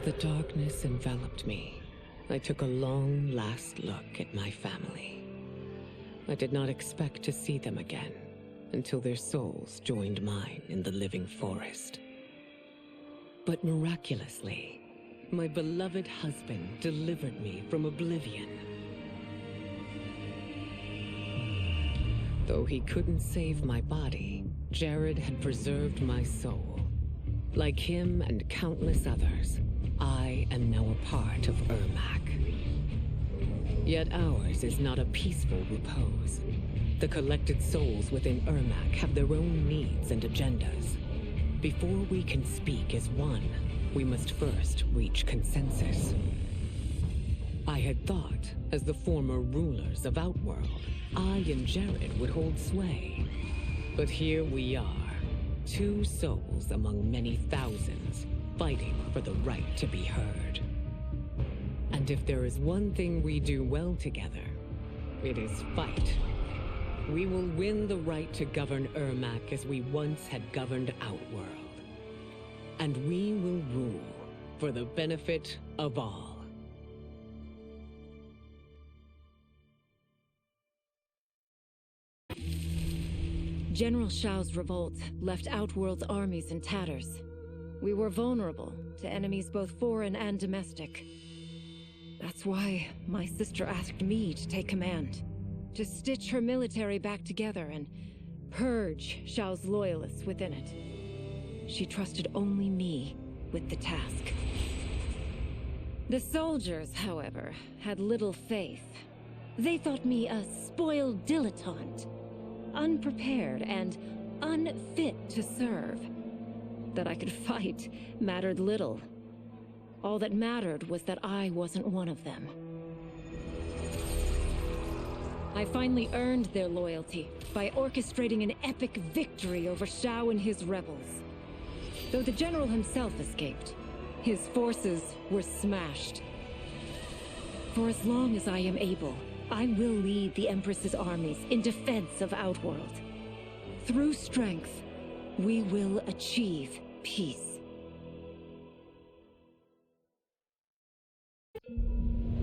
the darkness enveloped me, I took a long last look at my family. I did not expect to see them again until their souls joined mine in the living forest. But miraculously, my beloved husband delivered me from oblivion. Though he couldn't save my body, Jared had preserved my soul. Like him and countless others, I am now a part of Ermac. Yet ours is not a peaceful repose. The collected souls within Ermac have their own needs and agendas. Before we can speak as one, we must first reach consensus. I had thought, as the former rulers of Outworld, I and Jared would hold sway. But here we are, two souls among many thousands, fighting for the right to be heard. And if there is one thing we do well together, it is fight. We will win the right to govern Ermac as we once had governed Outworld. And we will rule for the benefit of all. General SHAO's revolt left Outworld's armies in tatters. We were vulnerable to enemies both foreign and domestic. That's why my sister asked me to take command, to stitch her military back together and purge SHAO's loyalists within it. She trusted only me with the task. The soldiers, however, had little faith. They thought me a spoiled dilettante, unprepared and unfit to serve. That I could fight mattered little. All that mattered was that I wasn't one of them. I finally earned their loyalty by orchestrating an epic victory over SHAO and his rebels. Though the general himself escaped, his forces were smashed. For as long as I am able, I will lead the Empress's armies in defense of Outworld. Through strength, we will achieve peace.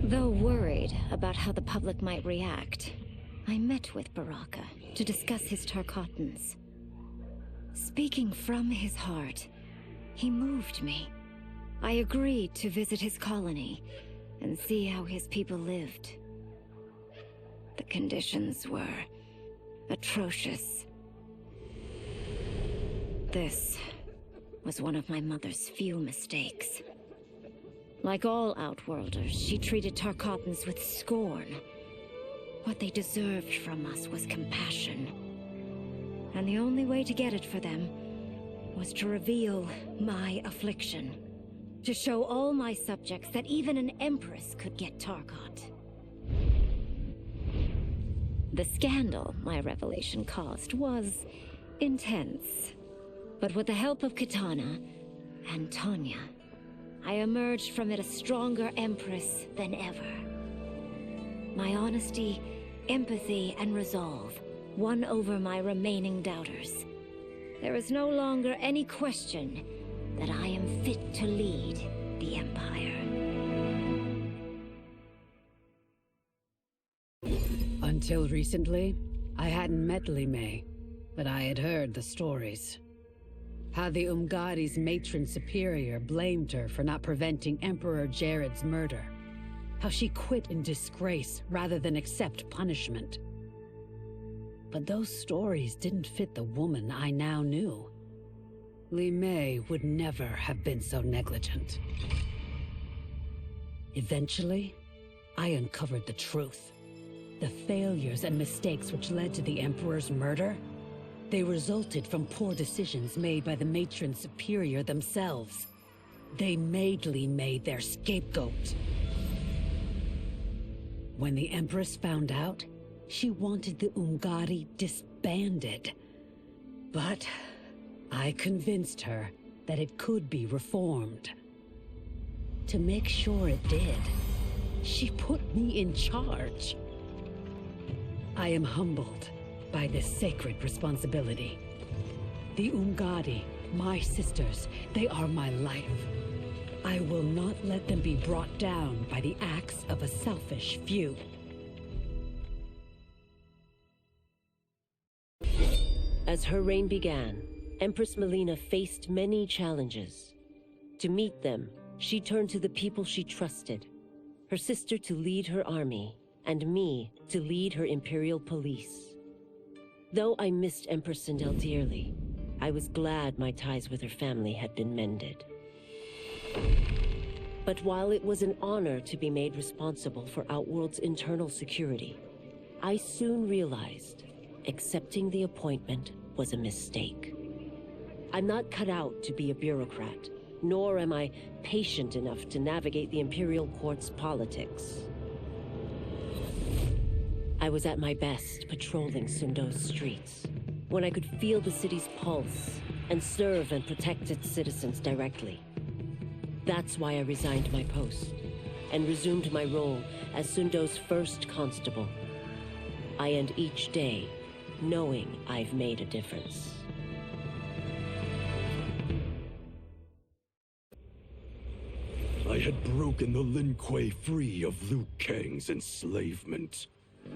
Though worried about how the public might react, I met with Baraka to discuss his Tarkatans. Speaking from his heart, he moved me. I agreed to visit his colony and see how his people lived. The conditions were atrocious. This was one of my mother's few mistakes. Like all Outworlders, she treated Tarkatans with scorn. What they deserved from us was compassion. And the only way to get it for them was to reveal my affliction. To show all my subjects that even an Empress could get Tarkat. The scandal my revelation caused was intense. But with the help of KITANA and TANYA, I emerged from it a stronger Empress than ever. My honesty, empathy, and resolve won over my remaining doubters. There is no longer any question that I am fit to lead the Empire. Until recently, I hadn't met Li Mei, but I had heard the stories. How the Umgadi's matron superior blamed her for not preventing Emperor Jared's murder. How she quit in disgrace rather than accept punishment. But those stories didn't fit the woman I now knew. Li Mei would never have been so negligent. Eventually, I uncovered the truth. The failures and mistakes which led to the Emperor's murder, they resulted from poor decisions made by the matron superior themselves. They made Li Mei their scapegoat. When the Empress found out, she wanted the Umgadi disbanded. But I convinced her that it could be reformed. To make sure it did, she put me in charge. I am humbled by this sacred responsibility. The Umgadi, my sisters, they are my life. I will not let them be brought down by the acts of a selfish few. As her reign began, Empress MILEENA faced many challenges. To meet them, she turned to the people she trusted. Her sister to lead her army, and me to lead her imperial police. Though I missed Empress SINDEL dearly, I was glad my ties with her family had been mended. But while it was an honor to be made responsible for Outworld's internal security, I soon realized accepting the appointment was a mistake. I'm not cut out to be a bureaucrat, nor am I patient enough to navigate the Imperial Court's politics. I was at my best patrolling Sundo's streets, when I could feel the city's pulse and serve and protect its citizens directly. That's why I resigned my post and resumed my role as Sundo's first constable. I end each day knowing I've made a difference. I had broken the Lin Kuei free of Liu Kang's enslavement.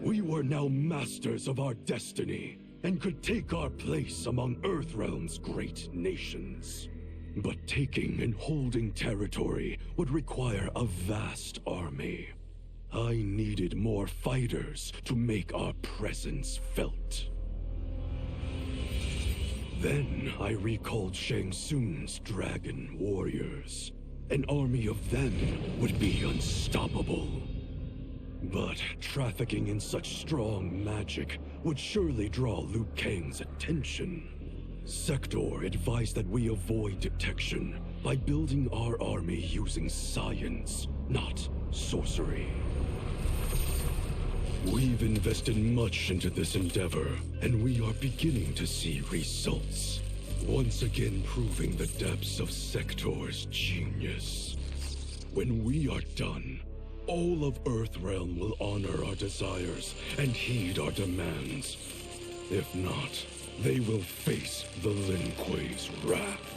We were now masters of our destiny, and could take our place among Earthrealm's great nations. But taking and holding territory would require a vast army. I needed more fighters to make our presence felt. Then I recalled Shang Tsung's dragon warriors. An army of them would be unstoppable. But trafficking in such strong magic would surely draw Liu Kang's attention. Sector advised that we avoid detection by building our army using science, not sorcery. We've invested much into this endeavor, and we are beginning to see results. Once again proving the depths of Sector's genius. When we are done, all of Earthrealm will honor our desires and heed our demands. If not, they will face the Lin Kuei's wrath.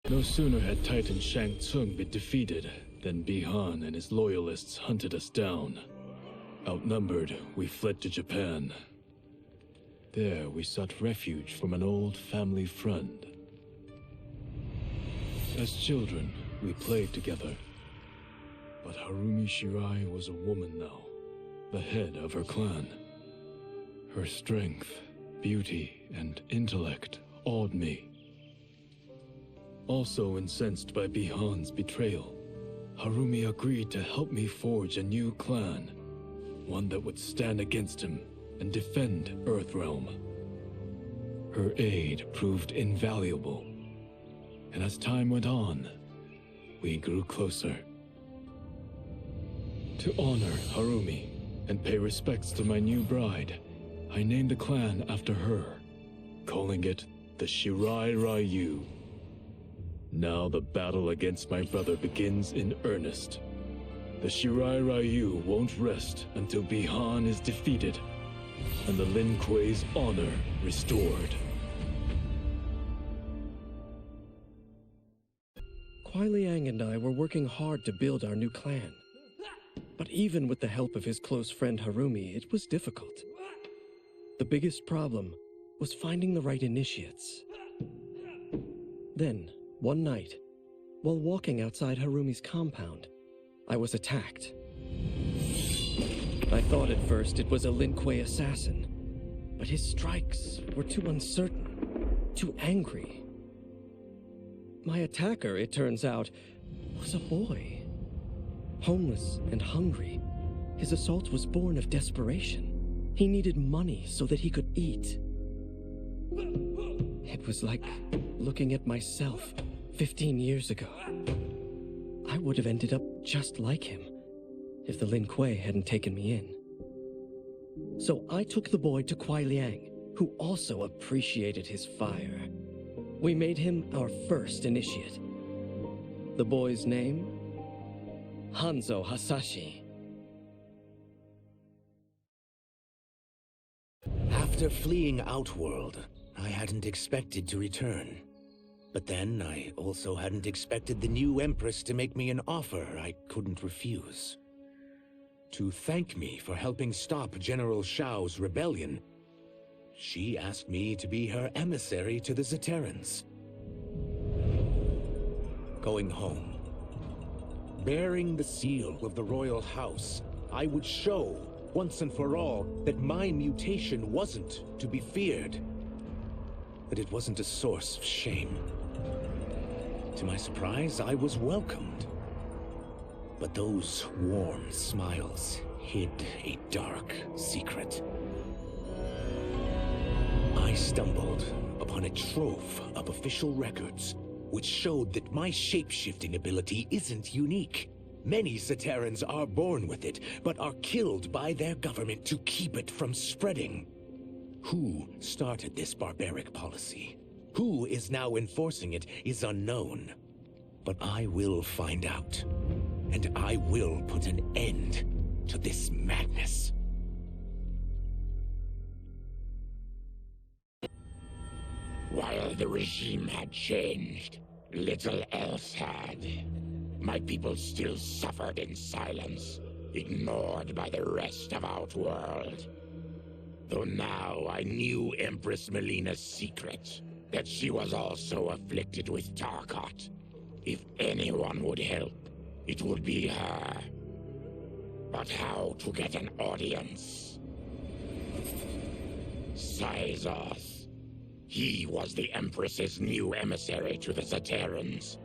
No sooner had Titan Shang Tsung been defeated than Bihan and his loyalists hunted us down. Outnumbered, we fled to Japan. There, we sought refuge from an old family friend. As children, we played together. But Harumi Shirai was a woman now, the head of her clan. Her strength, beauty, and intellect awed me. Also incensed by Bihan's betrayal, Harumi agreed to help me forge a new clan, one that would stand against him and defend Earthrealm. Her aid proved invaluable, and as time went on, we grew closer. To honor Harumi and pay respects to my new bride, I named the clan after her, calling it the Shirai Ryu. Now the battle against my brother begins in earnest. The Shirai Ryu won't rest until Bihan is defeated and the Lin Kuei's honor restored. Kuai Liang and I were working hard to build our new clan. But even with the help of his close friend Harumi, it was difficult. The biggest problem was finding the right initiates. Then, one night, while walking outside Harumi's compound, I was attacked. I thought at first it was a Lin Kuei assassin, but his strikes were too uncertain, too angry. My attacker, it turns out, was a boy. Homeless and hungry, his assault was born of desperation. He needed money so that he could eat. It was like looking at myself 15 years ago. I would have ended up just like him if the Lin Kuei hadn't taken me in. So I took the boy to Kuai Liang, who also appreciated his fire. We made him our first initiate. The boy's name? Hanzo Hasashi. After fleeing Outworld, I hadn't expected to return. But then, I also hadn't expected the new Empress to make me an offer I couldn't refuse. To thank me for helping stop General SHAO's rebellion, she asked me to be her emissary to the Zaterrans. Going home, bearing the seal of the royal house, I would show, once and for all, that my mutation wasn't to be feared. That it wasn't a source of shame. To my surprise, I was welcomed. But those warm smiles hid a dark secret. I stumbled upon a trove of official records, which showed that my shape-shifting ability isn't unique. Many Zaterrans are born with it, but are killed by their government to keep it from spreading. Who started this barbaric policy? Who is now enforcing it is unknown. But I will find out. And I will put an end to this madness. While the regime had changed, little else had. My people still suffered in silence, ignored by the rest of Outworld. Though now I knew Empress MILEENA's secret, that she was also afflicted with Tarkat. If anyone would help, it would be her. But how to get an audience? Syzoth. He was the Empress's new emissary to the Zaterrans.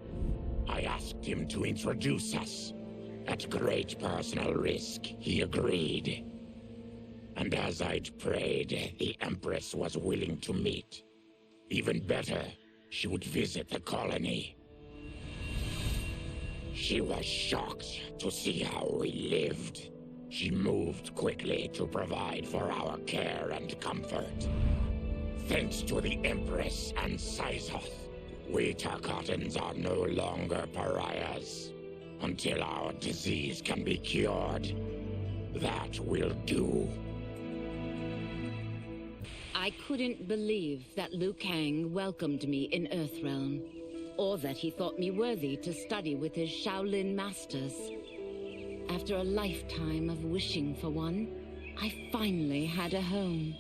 I asked him to introduce us. At great personal risk, he agreed. And as I'd prayed, the Empress was willing to meet. Even better, she would visit the colony. She was shocked to see how we lived. She moved quickly to provide for our care and comfort. Thanks to the Empress and Syzoth, we Tarkatans are no longer pariahs. Until our disease can be cured, that will do. I couldn't believe that Liu Kang welcomed me in Earthrealm, or that he thought me worthy to study with his Shaolin masters. After a lifetime of wishing for one, I finally had a home.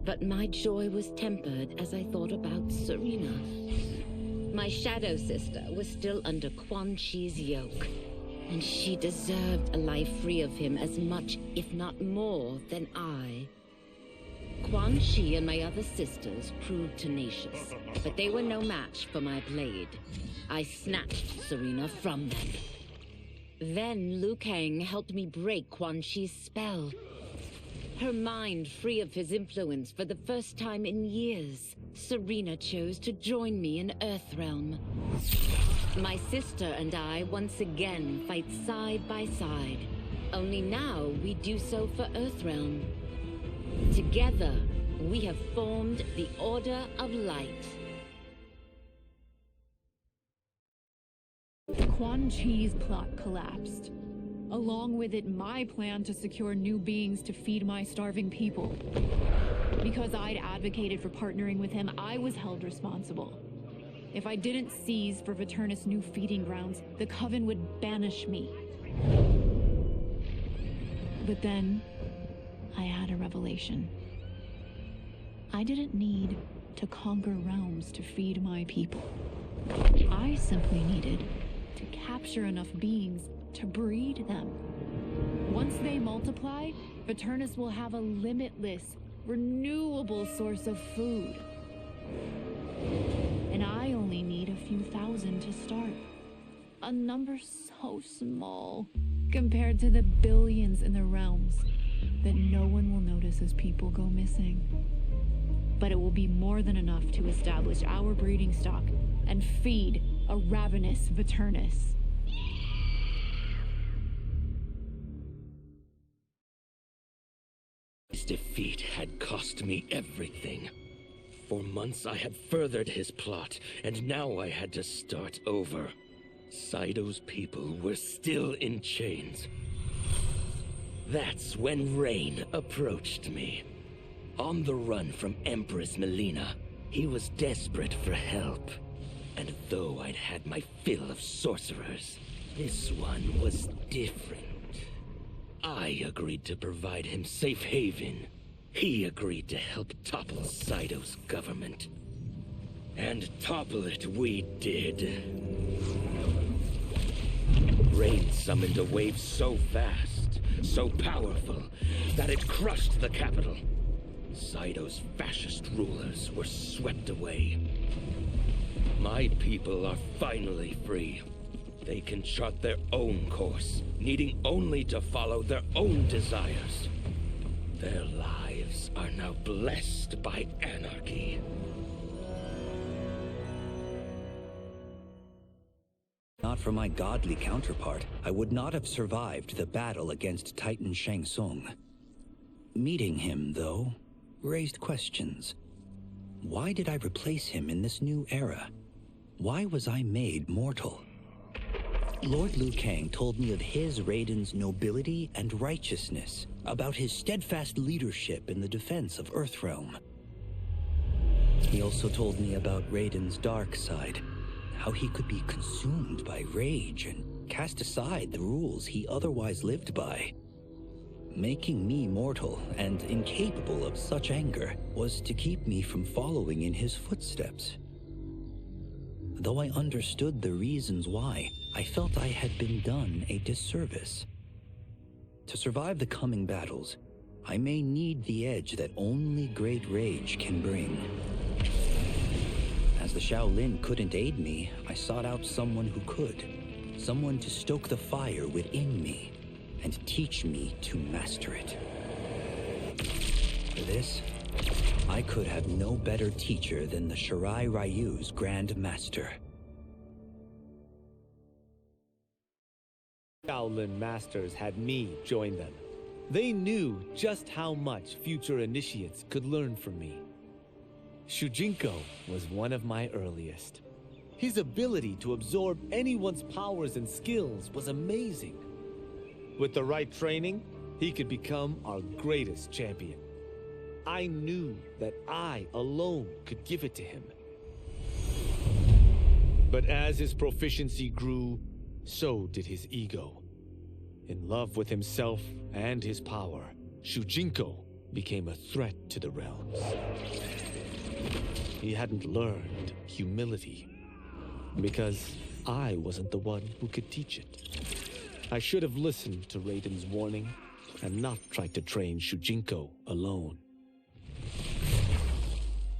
But my joy was tempered as I thought about Serena. My shadow sister was still under Quan Chi's yoke, and she deserved a life free of him as much, if not more, than I. Quan Chi and my other sisters proved tenacious, but they were no match for my blade. I snatched Serena from them. Then Liu Kang helped me break Quan Chi's spell. Her mind free of his influence for the first time in years, Serena chose to join me in Earthrealm. My sister and I once again fight side by side, only now we do so for Earthrealm. Together, we have formed the Order of Light. Quan Chi's plot collapsed. Along with it, my plan to secure new beings to feed my starving people. Because I'd advocated for partnering with him, I was held responsible. If I didn't seize for Veternus' new feeding grounds, the Coven would banish me. But then, I had a revelation. I didn't need to conquer realms to feed my people. I simply needed to capture enough beings to breed them. Once they multiply, Veternus will have a limitless, renewable source of food. And I only need a few thousand to start. A number so small compared to the billions in the realms that no one will notice as people go missing. But it will be more than enough to establish our breeding stock and feed a ravenous Veternus. His defeat had cost me everything. For months I had furthered his plot, and now I had to start over. Saido's people were still in chains. That's when Rain approached me. On the run from Empress MILEENA, He was desperate for help. And though I'd had my fill of sorcerers, this one was different. I agreed to provide him safe haven. He agreed to help topple Saido's government. And topple it we did. Rain summoned a wave so fast, so powerful, that it crushed the capital. Saido's fascist rulers were swept away. My people are finally free. They can chart their own course, needing only to follow their own desires. Their lives are now blessed by anarchy. Not for my godly counterpart, I would not have survived the battle against Titan Shang Tsung. Meeting him, though, raised questions. Why did I replace him in this new era? Why was I made mortal? Lord Liu Kang told me of his Raiden's nobility and righteousness, about his steadfast leadership in the defense of Earthrealm. He also told me about Raiden's dark side, how he could be consumed by rage and cast aside the rules he otherwise lived by. Making me mortal and incapable of such anger was to keep me from following in his footsteps. Though I understood the reasons why, I felt I had been done a disservice. To survive the coming battles, I may need the edge that only great rage can bring. As the Shaolin couldn't aid me, I sought out someone who could. Someone to stoke the fire within me and teach me to master it. For this, I could have no better teacher than the Shirai Ryu's Grand Master. Shaolin Masters had me join them. They knew just how much future initiates could learn from me. Shujinko was one of my earliest. His ability to absorb anyone's powers and skills was amazing. With the right training, he could become our greatest champion. I knew that I alone could give it to him. But as his proficiency grew, so did his ego. In love with himself and his power, Shujinko became a threat to the realms. He hadn't learned humility, because I wasn't the one who could teach it. I should have listened to Raiden's warning and not tried to train Shujinko alone.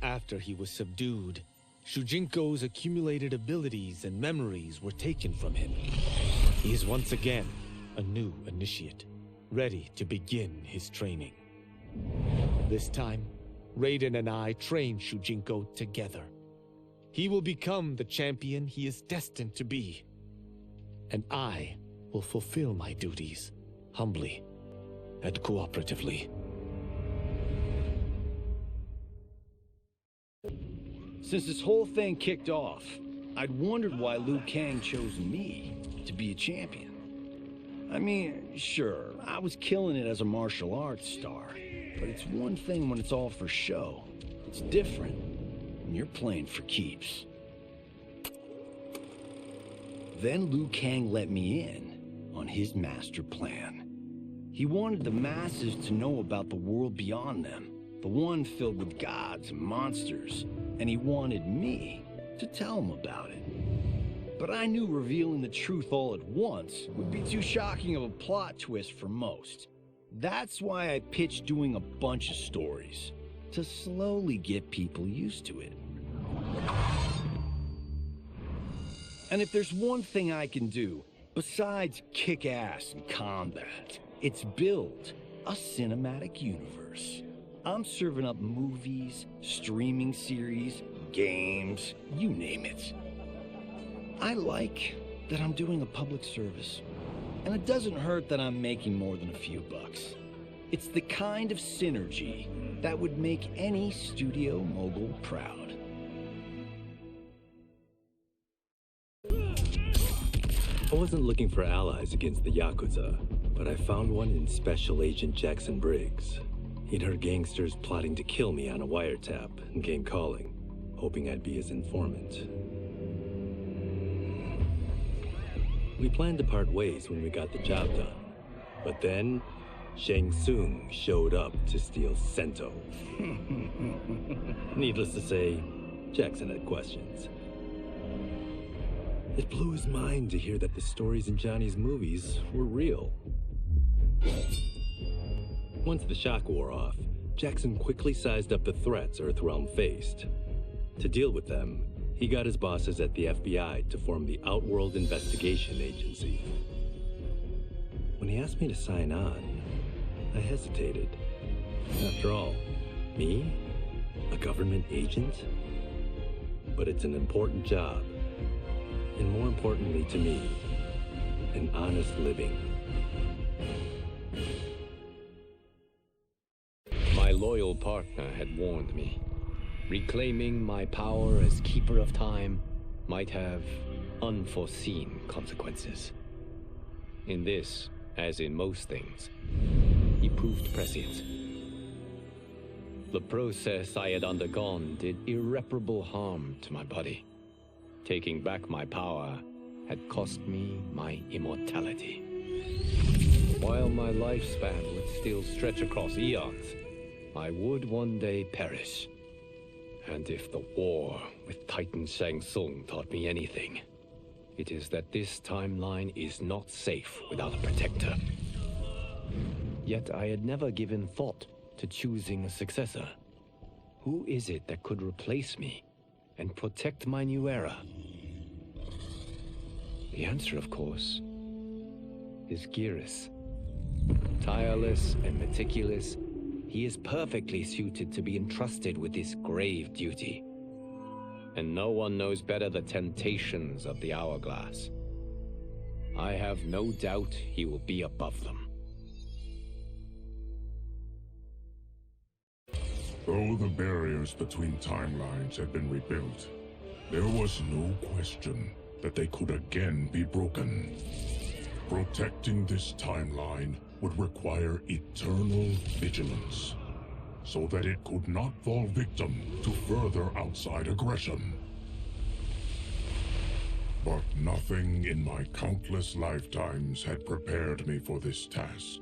After he was subdued, Shujinko's accumulated abilities and memories were taken from him. He is once again a new initiate, ready to begin his training. This time, Raiden and I train Shujinko together. He will become the champion he is destined to be. And I will fulfill my duties, humbly and cooperatively. Since this whole thing kicked off, I'd wondered why Liu Kang chose me to be a champion. I mean, sure, I was killing it as a martial arts star, but it's one thing when it's all for show. It's different when you're playing for keeps. Then Liu Kang let me in on his master plan. He wanted the masses to know about the world beyond them, the one filled with gods and monsters, and he wanted me to tell them about it. But I knew revealing the truth all at once would be too shocking of a plot twist for most. That's why I pitched doing a bunch of stories, to slowly get people used to it. And if there's one thing I can do, besides kick ass in combat, it's build a cinematic universe. I'm serving up movies, streaming series, games, you name it. I like that I'm doing a public service, and it doesn't hurt that I'm making more than a few bucks. It's the kind of synergy that would make any studio mogul proud. I wasn't looking for allies against the Yakuza, but I found one in Special Agent Jackson Briggs. He'd heard gangsters plotting to kill me on a wiretap and came calling. hoping I'd be his informant. We planned to part ways when we got the job done. But then, Shang Tsung showed up to steal Sento. Needless to say, Jackson had questions. It blew his mind to hear that the stories in Johnny's movies were real. Once the shock wore off, Jackson quickly sized up the threats Earthrealm faced. To deal with them, he got his bosses at the FBI to form the Outworld Investigation Agency. When he asked me to sign on, I hesitated. After all, me? A government agent? But it's an important job. And more importantly to me, an honest living. My loyal partner had warned me. Reclaiming my power as Keeper of Time might have unforeseen consequences. In this, as in most things, he proved prescient. The process I had undergone did irreparable harm to my body. Taking back my power had cost me my immortality. While my lifespan would still stretch across eons, I would one day perish. And if the war with Titan Shang Tsung taught me anything, it is that this timeline is not safe without a protector. Yet I had never given thought to choosing a successor. Who is it that could replace me and protect my new era? The answer, of course, is GERAS. Tireless and meticulous, he is perfectly suited to be entrusted with this grave duty. And no one knows better the temptations of the hourglass. I have no doubt he will be above them. Though the barriers between timelines had been rebuilt, there was no question that they could again be broken. Protecting this timeline would require eternal vigilance, so that it could not fall victim to further outside aggression. But nothing in my countless lifetimes had prepared me for this task.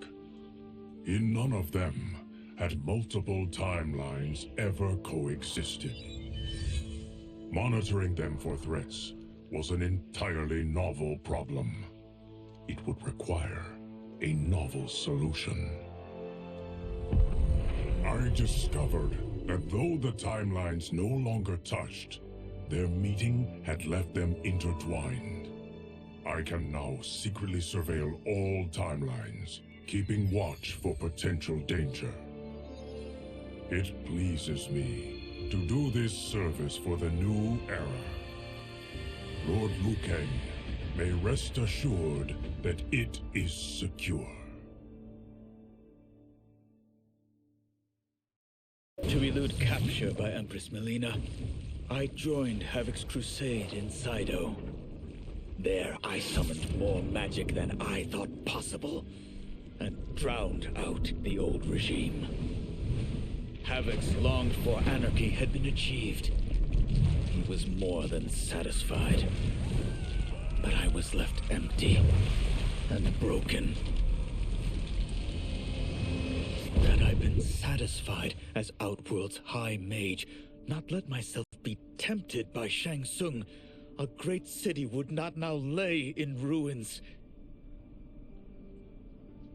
In none of them had multiple timelines ever coexisted. Monitoring them for threats was an entirely novel problem. It would require a novel solution. I discovered that though the timelines no longer touched, their meeting had left them intertwined. I can now secretly surveil all timelines, keeping watch for potential danger. It pleases me to do this service for the new era. Lord Liu Kang may rest assured that it is secure. To elude capture by Empress MILEENA, I joined Havik's crusade in SIDO. There I summoned more magic than I thought possible, and drowned out the old regime. Havik's longed-for anarchy had been achieved. He was more than satisfied. But I was left empty and broken. Had I been satisfied as Outworld's High Mage, not let myself be tempted by Shang Tsung, a great city would not now lay in ruins.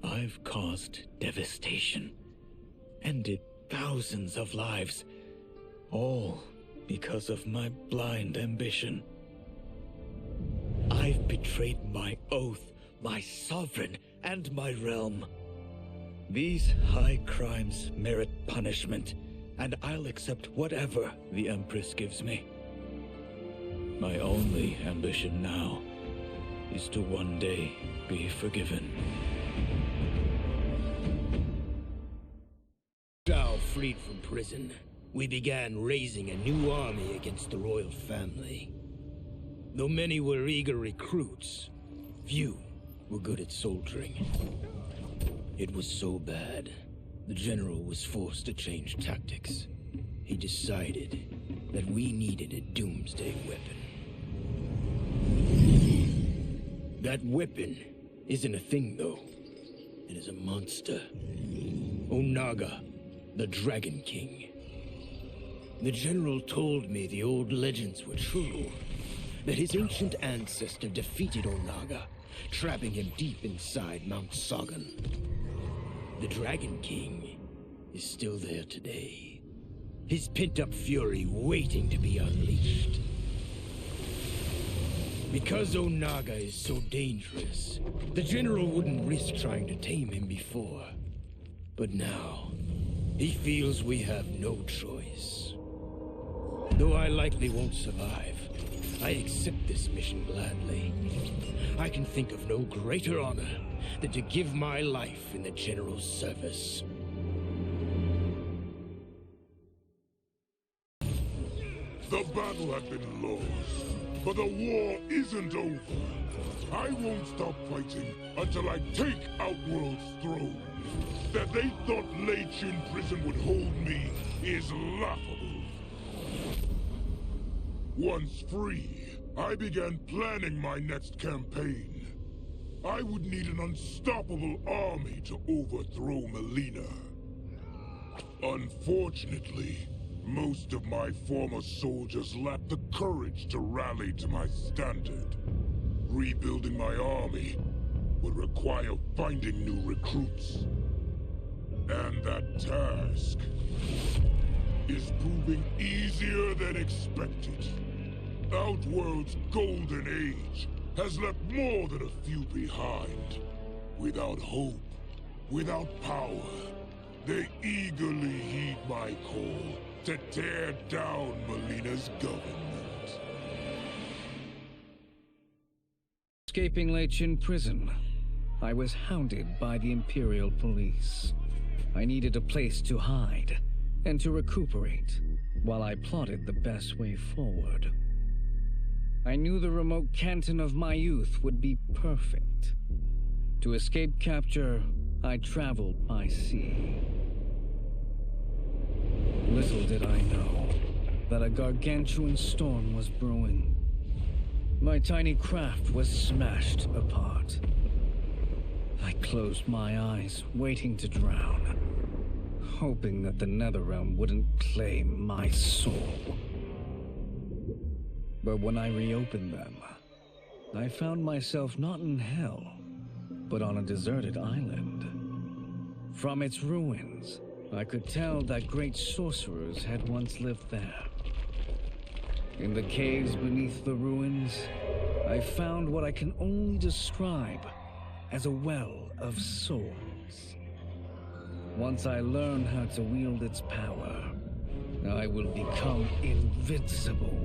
I've caused devastation, ended thousands of lives, all because of my blind ambition. I've betrayed my oath, my sovereign, and my realm. These high crimes merit punishment, and I'll accept whatever the Empress gives me. My only ambition now is to one day be forgiven. SHAO freed from prison, we began raising a new army against the royal family. Though many were eager recruits, few were good at soldiering. It was so bad, the general was forced to change tactics. He decided that we needed a doomsday weapon. That weapon isn't a thing, though. It is a monster. Onaga, the Dragon King. The General told me the old legends were true, that his ancient ancestor defeated Onaga, trapping him deep inside Mount Sagan. The Dragon King is still there today, his pent-up fury waiting to be unleashed. Because Onaga is so dangerous, the General wouldn't risk trying to tame him before. But now, he feels we have no choice. Though I likely won't survive, I accept this mission gladly. I can think of no greater honor than to give my life in the General's service. The battle had been lost, but the war isn't over. I won't stop fighting until I take Outworld's throne. That they thought Lei Chin Prison would hold me is laughable. Once free, I began planning my next campaign. I would need an unstoppable army to overthrow MILEENA. Unfortunately, most of my former soldiers lacked the courage to rally to my standard. Rebuilding my army would require finding new recruits. And that task is proving easier than expected. Outworld's golden age has left more than a few behind. Without hope, without power, they eagerly heed my call to tear down MILEENA's government. Escaping Lei Chin Prison, I was hounded by the Imperial Police. I needed a place to hide and to recuperate while I plotted the best way forward. I knew the remote canton of my youth would be perfect. To escape capture, I traveled by sea. Little did I know that a gargantuan storm was brewing. My tiny craft was smashed apart. I closed my eyes, waiting to drown, hoping that the Netherrealm wouldn't claim my soul. But when I reopened them, I found myself not in hell, but on a deserted island. From its ruins, I could tell that great sorcerers had once lived there. In the caves beneath the ruins, I found what I can only describe as a well of souls. Once I learn how to wield its power, I will become invincible.